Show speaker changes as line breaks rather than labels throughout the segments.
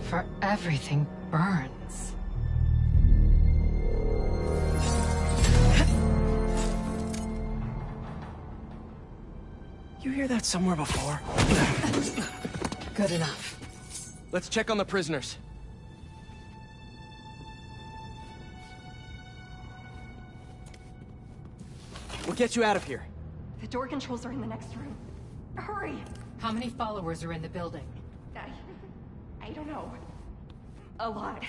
For everything burns.
You hear that somewhere before?
Good enough.
Let's check on the prisoners. We'll get you out of here.
The door controls are in the next room. Hurry!
How many followers are in the building?
I don't know. A lot.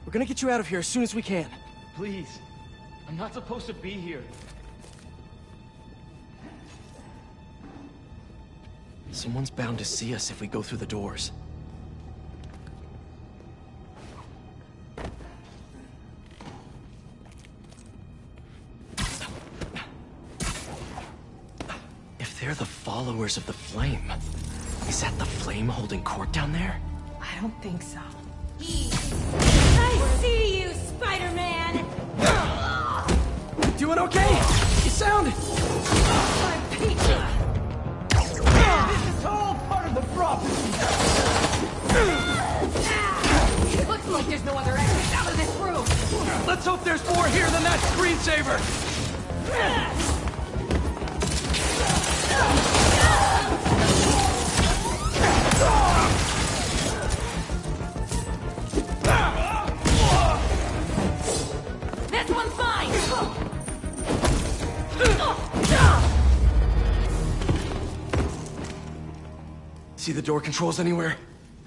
We're gonna get you out of here as soon as we can.
Please. I'm not supposed to be here.
Someone's bound to see us if we go through the doors. If they're the followers of the flame, is that the flame holding court down there?
I don't think so.
I see you, Spider-Man!
Doing okay? You sound...
I'm peachy!
This is all part of the prophecy!
It looks like there's no other exit out of this room!
Let's hope there's more here than that screensaver!
This one's mine!
See the door controls anywhere?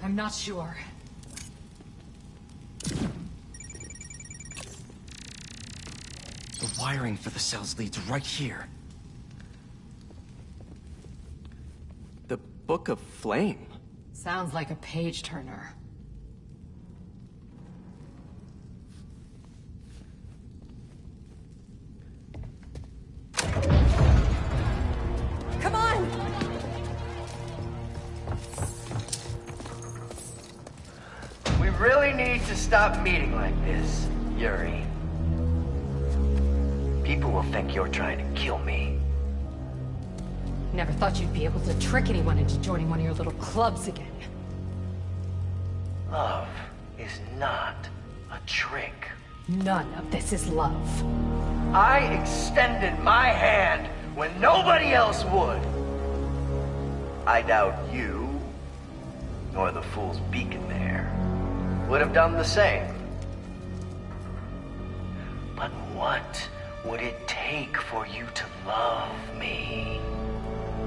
I'm not sure.
The wiring for the cells leads right here. The Book of Flame.
Sounds like a page-turner.
Come on!
We really need to stop meeting like this, Yuri. People will think you're trying to kill me.
Never thought you'd be able to trick anyone into joining one of your little clubs again.
Love is not a trick.
None of this is love.
I extended my hand when nobody else would. I doubt you, nor the fool's beacon there, would have done the same. But what would it take for you to love me?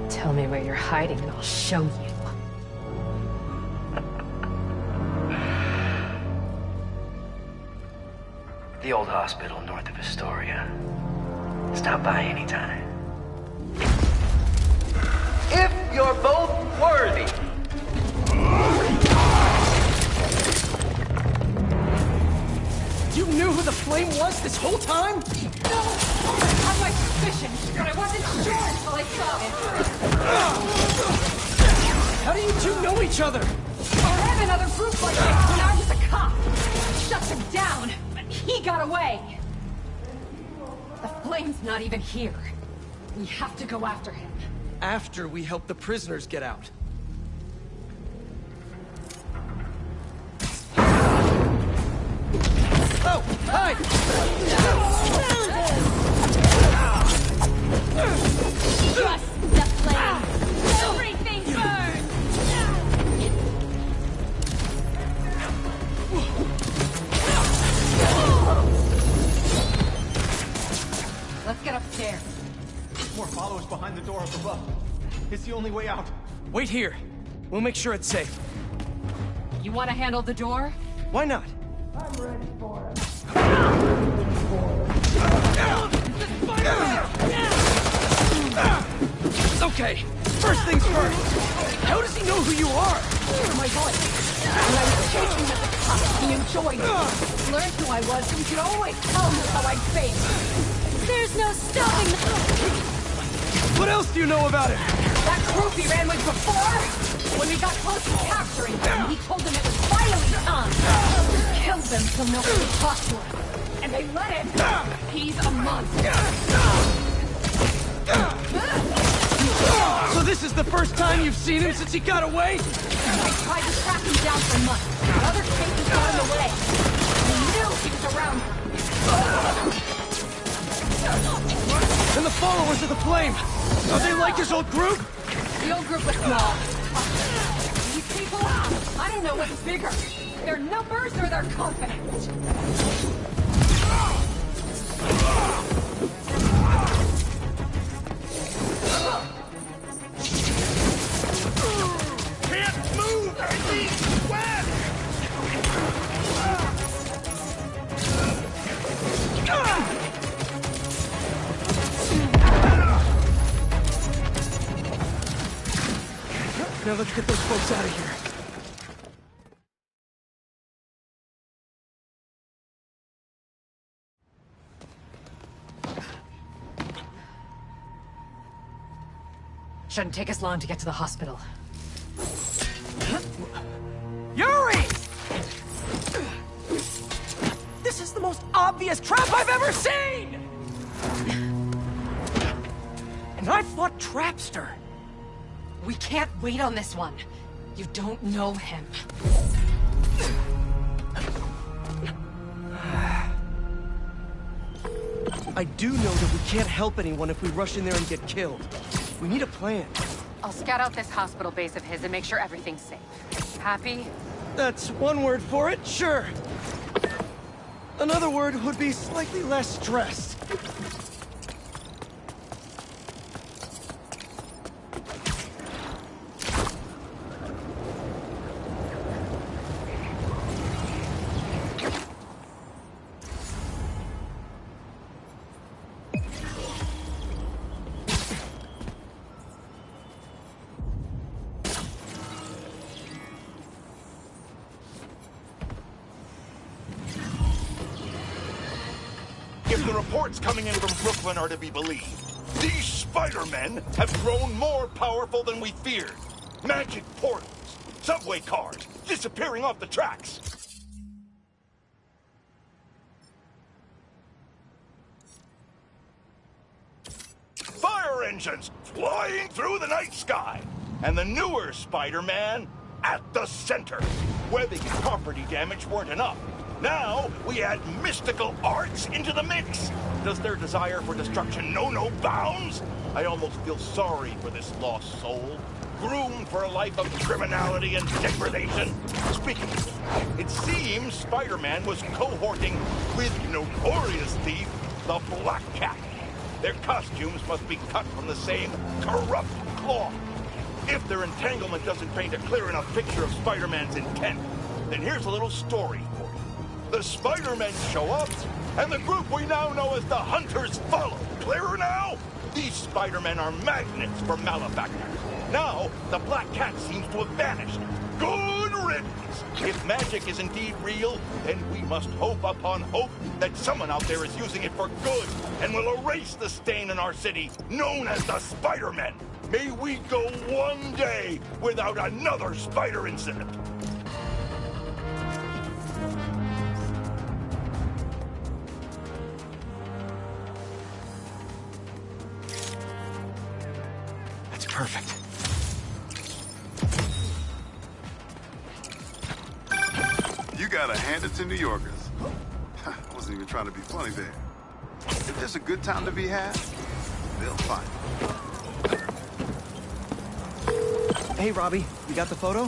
Tell me where you're hiding and I'll show you.
The old hospital north of Astoria. Stop by anytime. If you're both worthy.
You knew who the flame was this whole time?
No! I had my suspicions, but I wasn't sure until I saw it.
How do you two know each other?
I had another group like this when I was a cop. Shut them down, but he got away. The flame's not even here. We have to go after him.
After we help the prisoners get out. Oh, hi!
Trust the flame! Everything burns!
Let's get upstairs.
More followers behind the door up above. It's the only way out.
Wait here. We'll make sure it's safe.
You want to handle the door?
Why not? Okay, first things first. How does he know who you are?
My voice. When I was chasing him as a cop, he enjoyed it. Learned who I was, so he could always tell me how I'd face.
There's no stopping the...
What else do you know about it?
That group he ran with before, when we got close to capturing him, he told them it was finally time. Killed them so nobody could talk to him. And They let him! He's a monster!
So this is the first time you've seen him since he got away?
I tried to track him down for months. Other cases got in the way. We knew he was around.
And the followers of the Flame! Are they like his old group?
The old group was small. These people, I don't know what's bigger. Their numbers or their confidence.
Can't move! I need sweat!
Now let's get those folks out of here.
Shouldn't take us long to get to the hospital.
Yuri! This is the most obvious trap I've ever seen! And I fought Trapster.
We can't wait on this one. You don't know him.
I do know that we can't help anyone if we rush in there and get killed. We need a plan.
I'll scout out this hospital base of his and make sure everything's safe. Happy?
That's one word for it, sure. Another word would be slightly less stressed.
If the reports coming in from Brooklyn are to be believed, these Spider-Men have grown more powerful than we feared. Magic portals, subway cars, disappearing off the tracks. Fire engines flying through the night sky. And the newer Spider-Man at the center. Webbing and property damage weren't enough. Now, we add mystical arts into the mix. Does their desire for destruction know no bounds? I almost feel sorry for this lost soul, groomed for a life of criminality and degradation. Speaking of which, it seems Spider-Man was cohorting with notorious thief, the Black Cat. Their costumes must be cut from the same corrupt cloth. If their entanglement doesn't paint a clear enough picture of Spider-Man's intent, then here's a little story for you. The Spider-Men show up, and the group we now know as the Hunters follow. Clearer now? These Spider-Men are magnets for malefactors. Now, the Black Cat seems to have vanished. Good riddance! If magic is indeed real, then we must hope upon hope that someone out there is using it for good and will erase the stain in our city known as the Spider-Men. May we go one day without another spider incident.
That's perfect.
You gotta hand it to New Yorkers. I wasn't even trying to be funny there. If there's a good time to be had, they'll find it.
Hey, Robbie, you got the photo?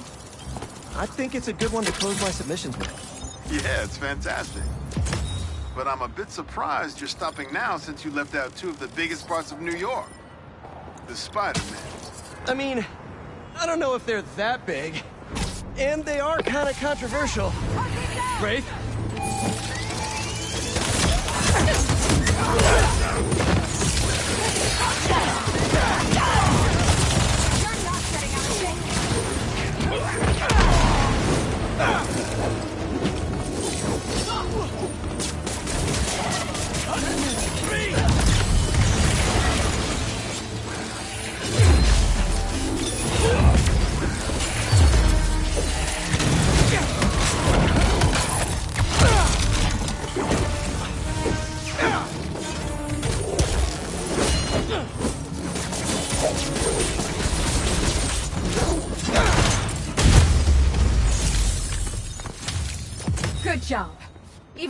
I think it's a good one to close my submissions with.
Yeah, it's fantastic. But I'm a bit surprised you're stopping now since you left out two of the biggest parts of New York. The Spider-Man.
I mean, I don't know if they're that big. And they are kind of controversial. Wraith?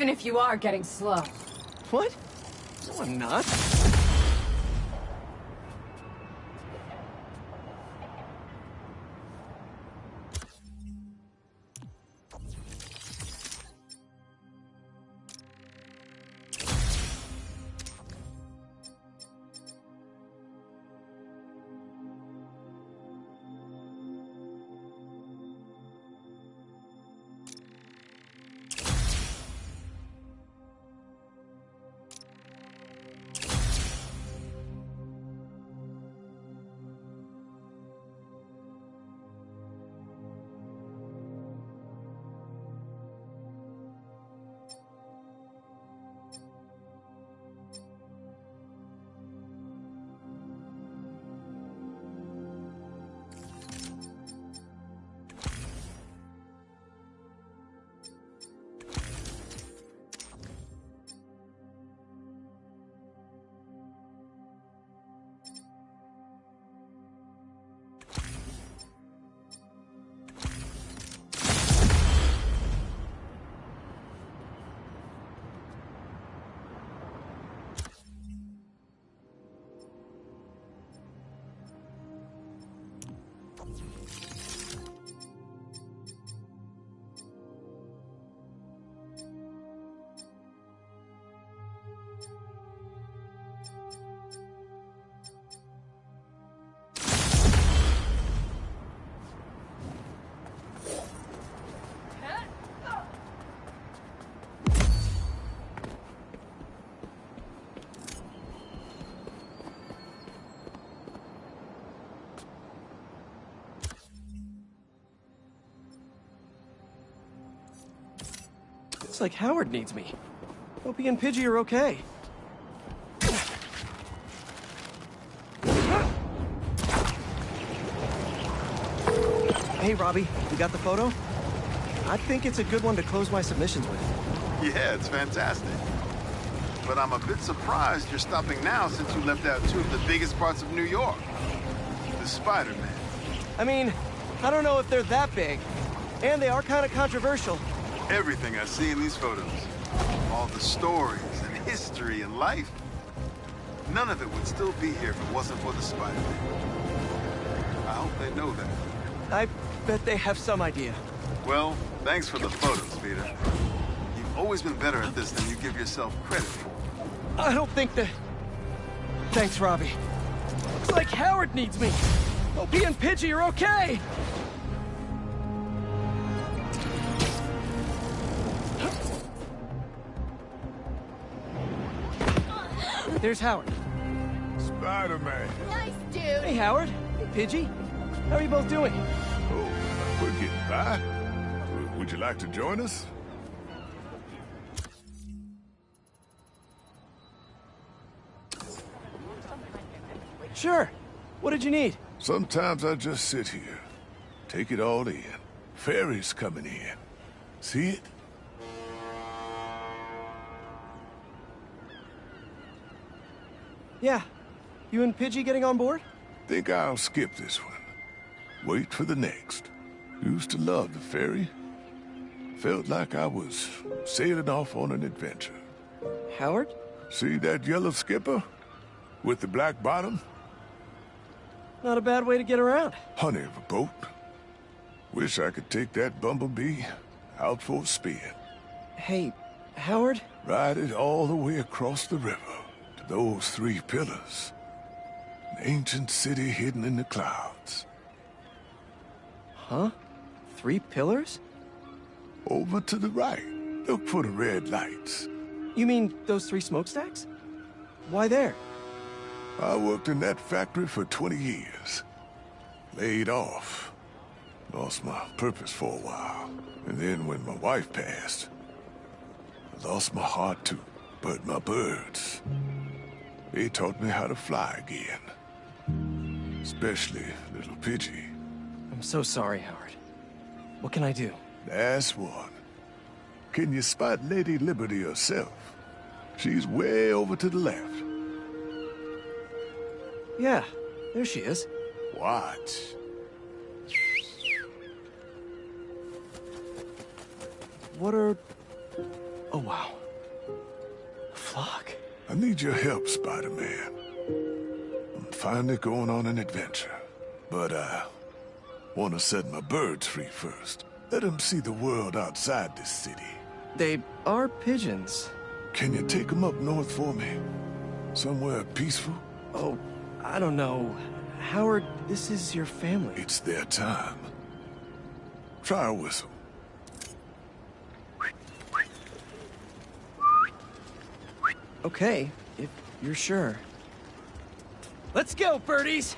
Even if you are getting slow.
What? No, I'm not. Looks like Howard needs me. Hope he and Pidgey are okay. Hey, Robbie, you got the photo? I think it's a good one to close my submissions with.
Yeah, it's fantastic. But I'm a bit surprised you're stopping now since you left out two of the biggest parts of New York. The Spider-Man.
I mean, I don't know if they're that big. And they are kind of controversial.
Everything I see in these photos. All the stories and history and life. None of it would still be here if it wasn't for the Spider-Man. I hope they know that.
I bet they have some idea.
Well, thanks for the photos, Peter. You've always been better at this than you give yourself credit for.
I don't think that... Thanks, Robbie. Looks like Howard needs me. Hope he and Pidgey are okay. There's Howard.
Spider-Man.
Nice dude.
Hey, Howard. Hey, Pidgey. How are you both doing?
Oh, we're getting by. Would you like to join us?
Sure. What did you need?
Sometimes I just sit here, take it all in. Ferry's coming in. See it?
Yeah. You and Pidgey getting on board?
Think I'll skip this one. Wait for the next. Used to love the ferry. Felt like I was sailing off on an adventure.
Howard?
See that yellow skipper? With the black bottom?
Not a bad way to get around.
Honey of a boat. Wish I could take that bumblebee out for a spin.
Hey, Howard?
Ride it all the way across the river to those 3 pillars. An ancient city hidden in the clouds.
Huh? 3 pillars?
Over to the right. Look for the red lights.
You mean those 3 smokestacks? Why there?
I worked in that factory for 20 years. Laid off. Lost my purpose for a while. And then when my wife passed, I lost my heart too. But my birds, they taught me how to fly again. Especially little Pidgey.
I'm so sorry, Howard. What can I do?
That's one. Can you spot Lady Liberty herself? She's way over to the left.
Yeah, there she is.
Watch.
What are Oh, wow. A flock.
I need your help, Spider-Man. I'm finally going on an adventure. But I want to set my birds free first. Let them see the world outside this city.
They are pigeons.
Can you take them up north for me? Somewhere peaceful?
Oh, I don't know. Howard, this is your family.
It's their time. Try a whistle.
Okay, if you're sure. Let's go, birdies!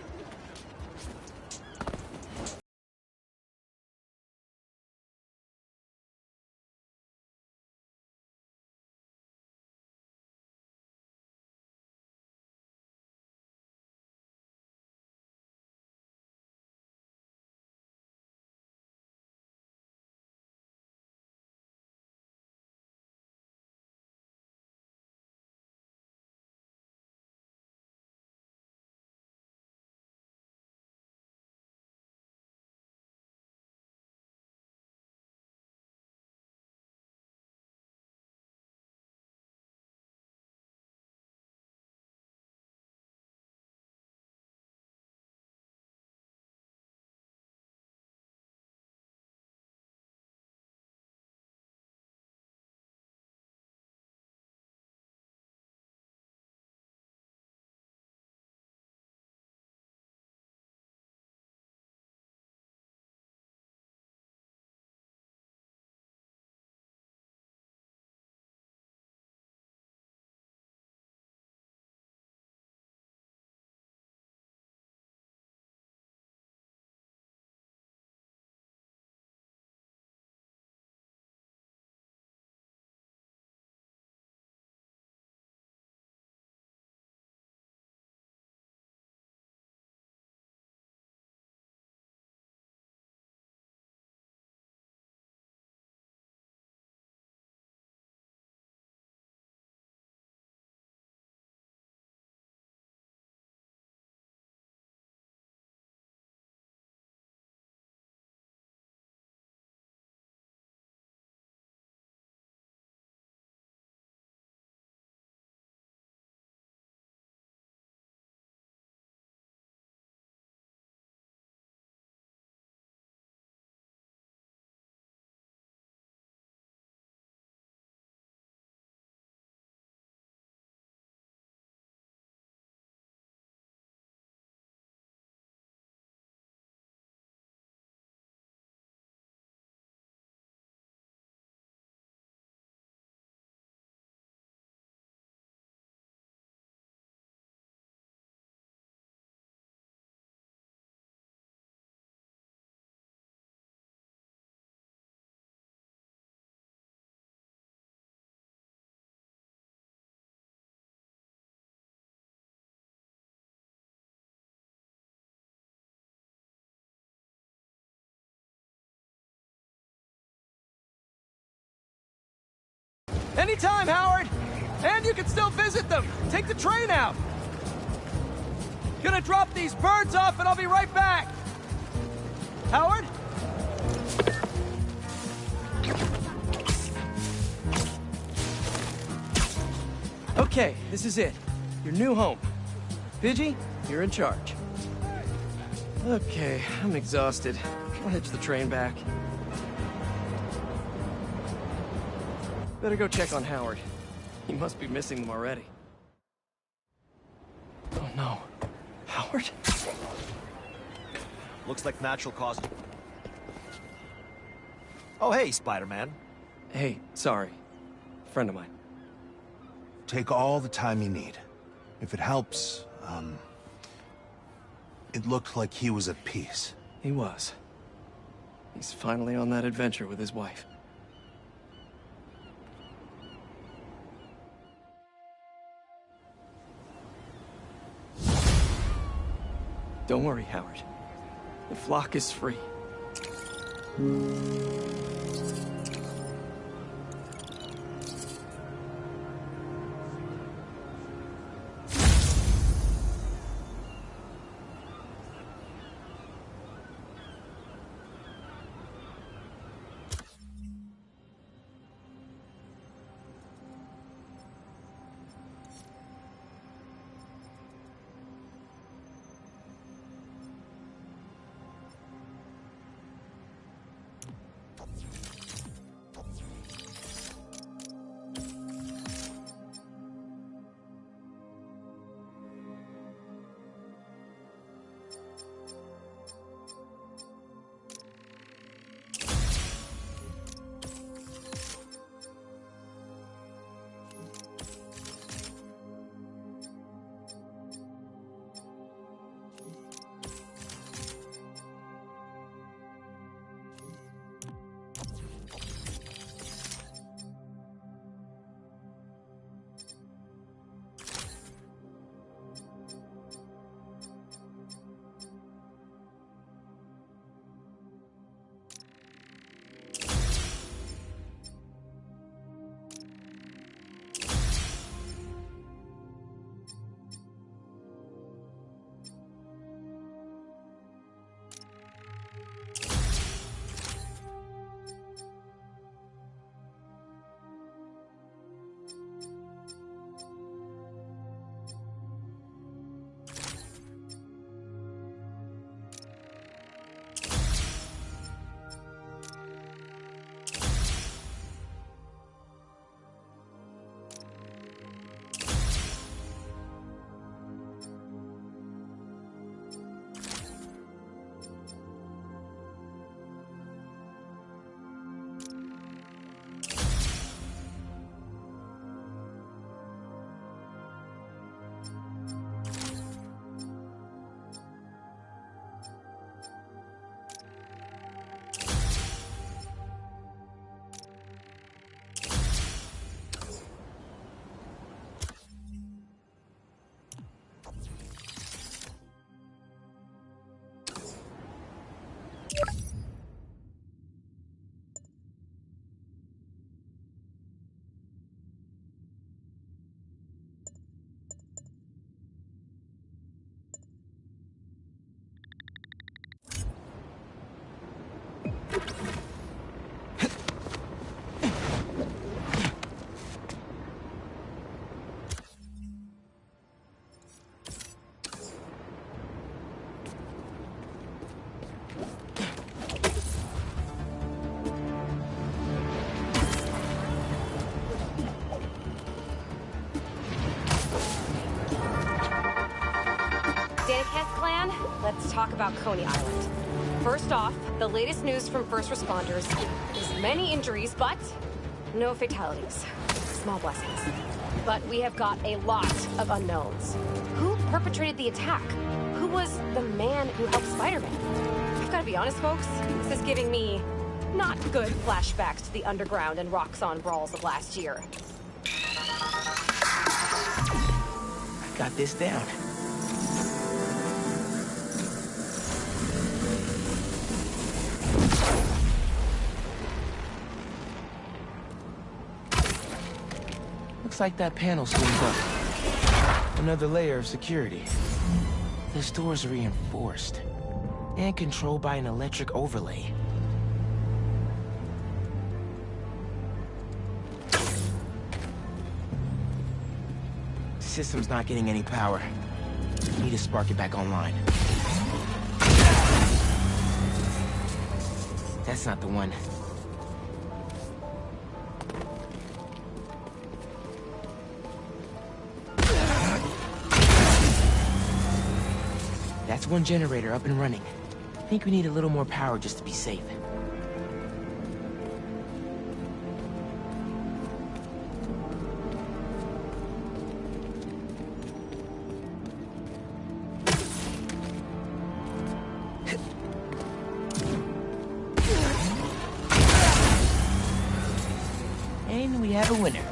Anytime, Howard! And you can still visit them! Take the train out! Gonna drop these birds off and I'll be right back! Howard? Okay, this is it. Your new home. Pidgey, you're in charge. Okay, I'm exhausted. I'll hitch the train back. Better go check on Howard. He must be missing them already. Oh no. Howard?
Looks like natural causes. Oh, hey, Spider-Man.
Hey, sorry. Friend of mine.
Take all the time you need. If it helps, it looked like he was at peace.
He was. He's finally on that adventure with his wife. Don't worry, Howard. The flock is free.
broadcast plan, let's talk about Coney Island. First off, the latest news from first responders is many injuries, but no fatalities. Small blessings. But we have got a lot of unknowns. Who perpetrated the attack? Who was the man who helped Spider-Man? I've got to be honest, folks, this is giving me not good flashbacks to the underground and Roxxon brawls of last year.
I got this down. Looks like that panel swings up. Another layer of security. This door's reinforced and controlled by an electric overlay. System's not getting any power. Need to spark it back online. That's not the one. That's one generator up and running. I think we need a little more power just to be safe. And we have a winner.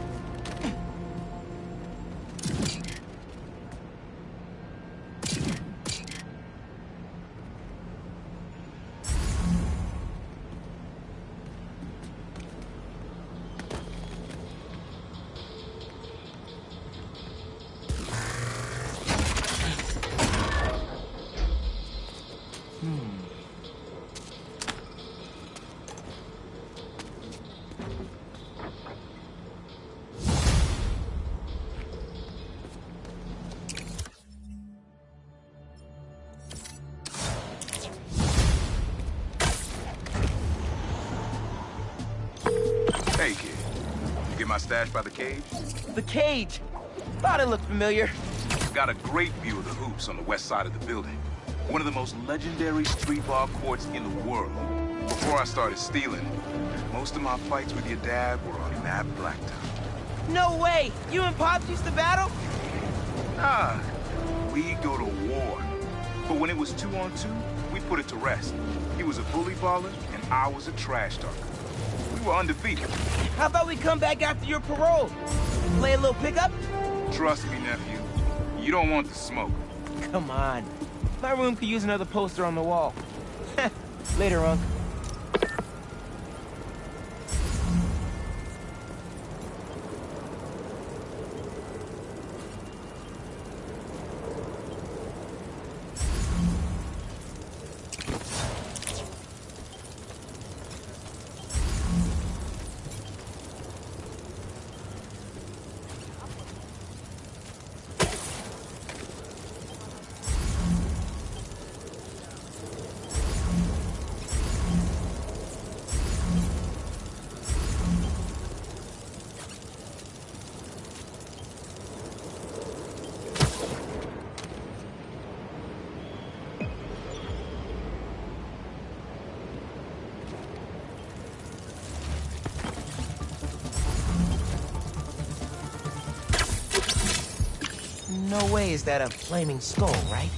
Hey, kid. You get my stash by the cage?
The cage! Thought it looked familiar.
Got a great view of the hoops on the west side of the building. One of the most legendary street ball courts in the world. Before I started stealing, most of my fights with your dad were on that blacktop.
No way! You and Pops used to battle?
Nah, we go to war. But when it was 2-on-2, we put it to rest. He was a bully baller, and I was a trash talker. We were undefeated.
How about we come back after your parole? Play a little pickup?
Trust me, nephew. You don't want the smoke.
Come on. My room could use another poster on the wall. Later, Unc. No way is that a flaming skull, right?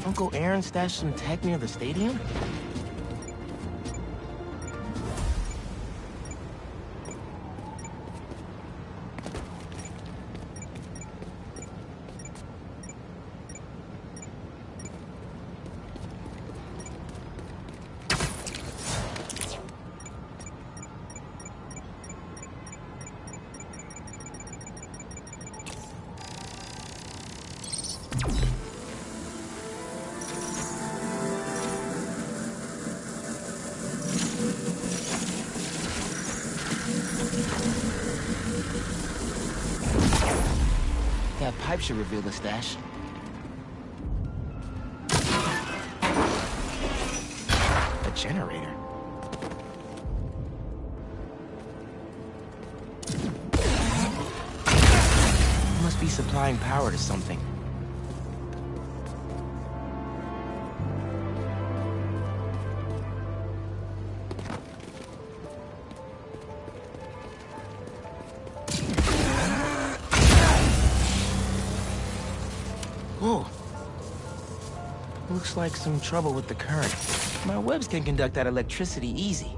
Uncle Aaron stashed some tech near the stadium? pipe should reveal the stash. A generator. Must be supplying power to something. Whoa. Looks like some trouble with the current. My webs can conduct that electricity easy.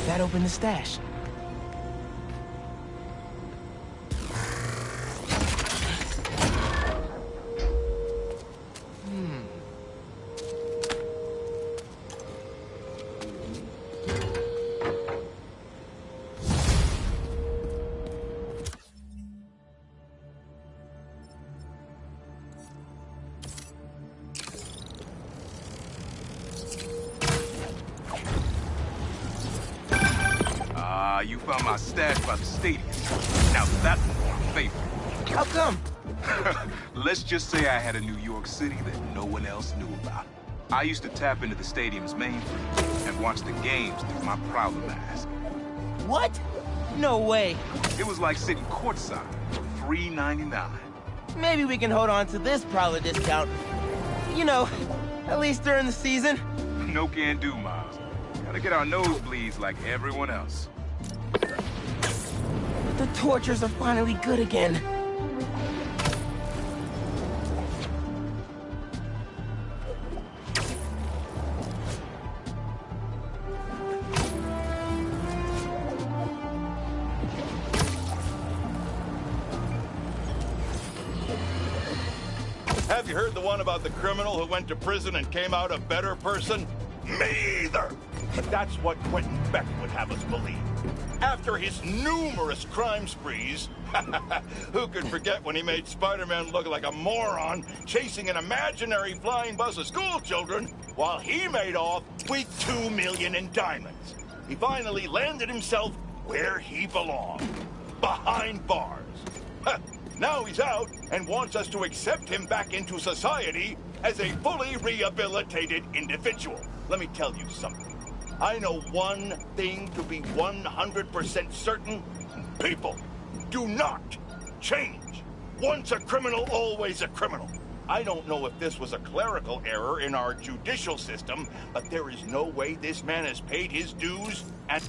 That opened the stash.
You found my stash by the stadium. Now that's my favorite.
How come?
Let's just say I had a New York City that no one else knew about. I used to tap into the stadium's mainframe and watch the games through my Prowler mask.
What? No way.
It was like sitting courtside for $3.99.
Maybe we can hold on to this Prowler discount. You know, at least during the season.
No can do, Miles. Gotta get our nosebleeds like everyone else.
The tortures are finally good again.
Have you heard the one about the criminal who went to prison and came out a better person? Me either! But that's what Quentin Beck would have us believe. After his numerous crime sprees, who could forget when he made Spider-Man look like a moron chasing an imaginary flying bus of school children while he made off with $2 million in diamonds. He finally landed himself where he belonged, behind bars. Now he's out and wants us to accept him back into society as a fully rehabilitated individual. Let me tell you something. I know one thing to be 100% certain. People do not change. Once a criminal, always a criminal. I don't know if this was a clerical error in our judicial system, but there is no way this man has paid his dues and...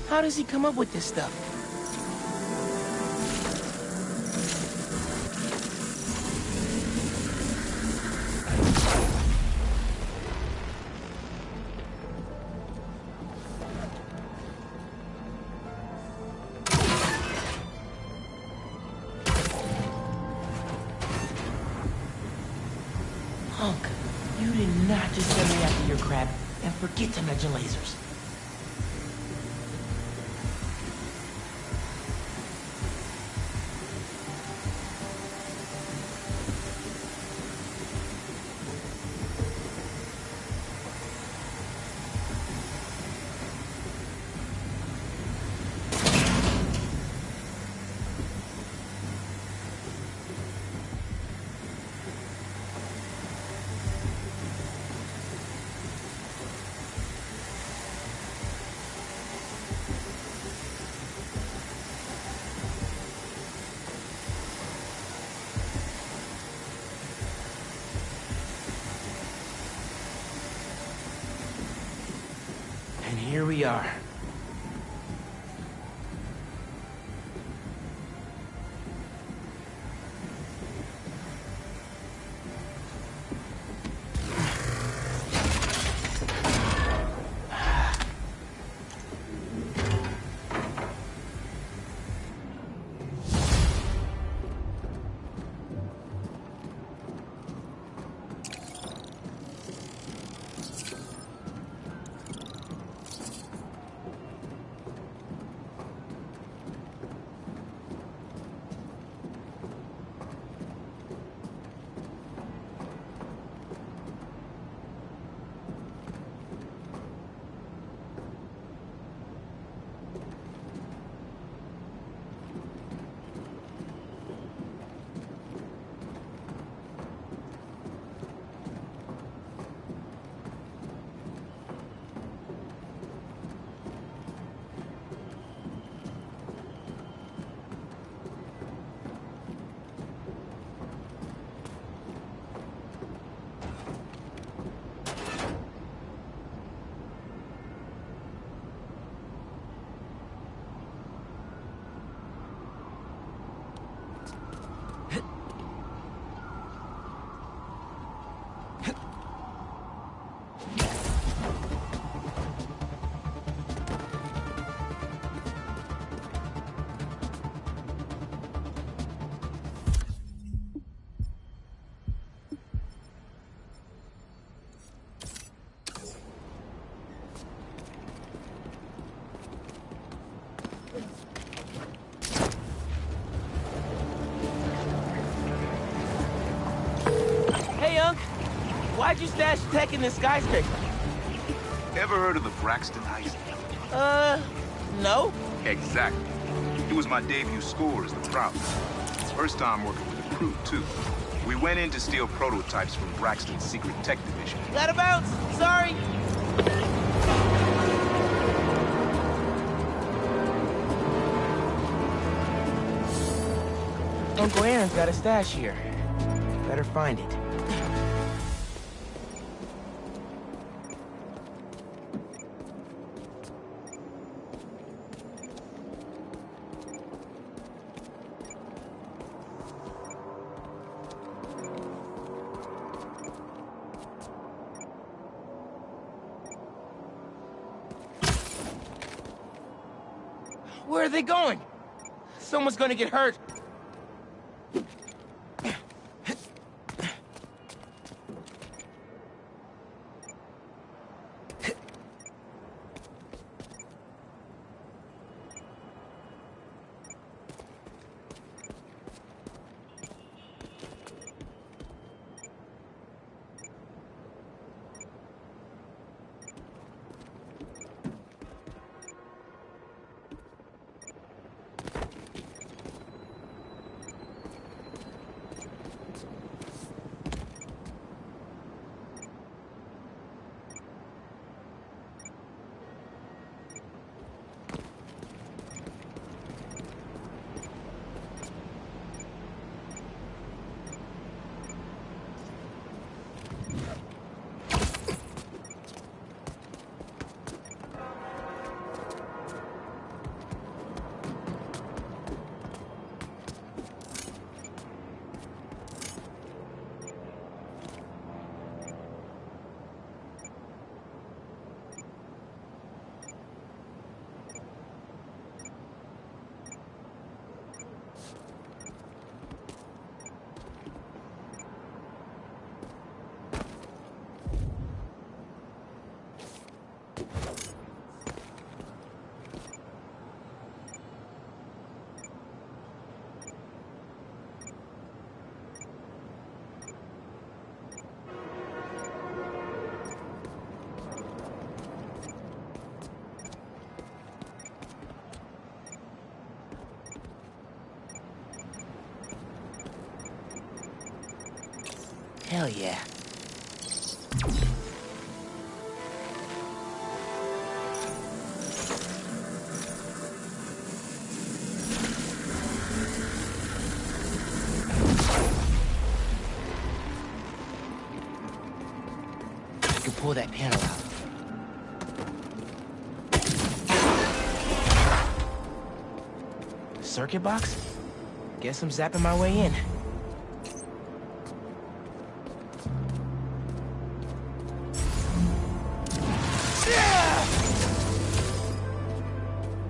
How does he come up with this stuff? Punk, you did not just send me after your crap and forget to mention lasers. And here we are. Why'd you stash tech in this skyscraper?
Ever heard of the Braxton heist?
No.
Exactly. It was my debut score as the Prowler. First time working with the crew, too. We went in to steal prototypes from Braxton's secret tech division.
Gotta bounce. Sorry. Uncle Aaron's got a stash here. Better find it. Where are they going? Someone's gonna get hurt. Hell yeah. I can pull that panel out. Circuit box? Guess I'm zapping my way in.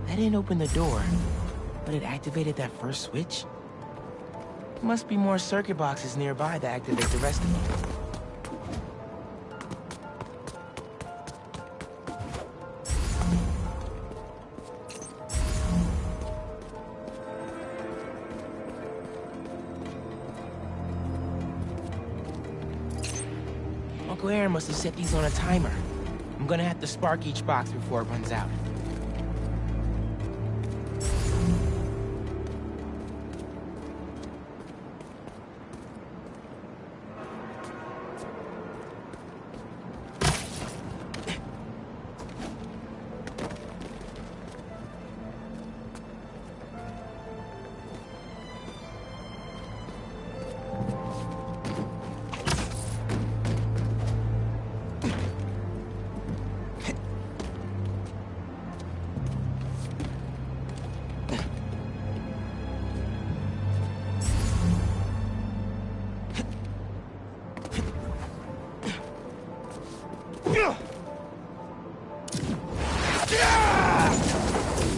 That didn't open the door, but it activated that first switch. Must be more circuit boxes nearby to activate the rest of them. Uncle Aaron must have set these on a timer. I'm gonna have to spark each box before it runs out.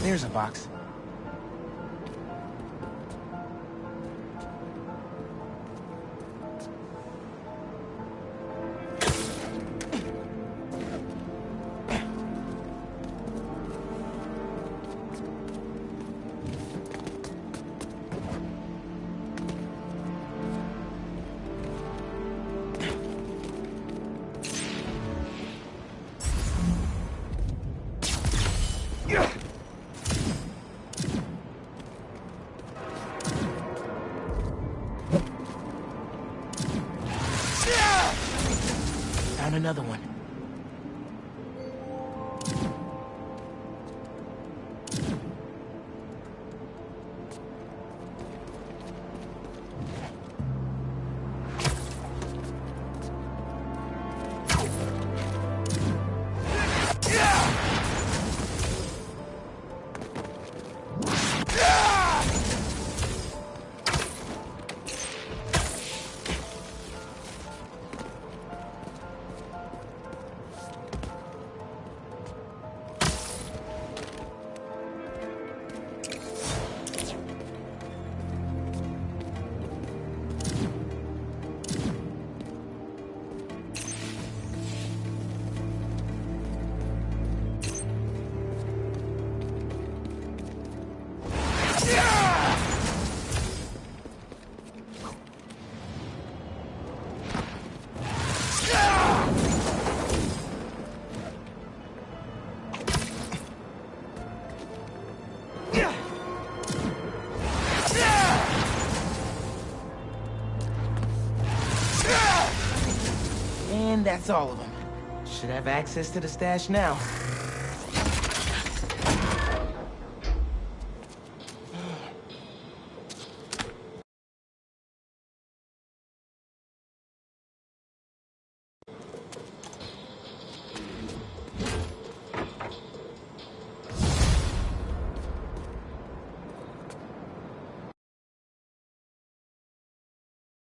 There's a box. another one. And that's all of them. Should have access to the stash now.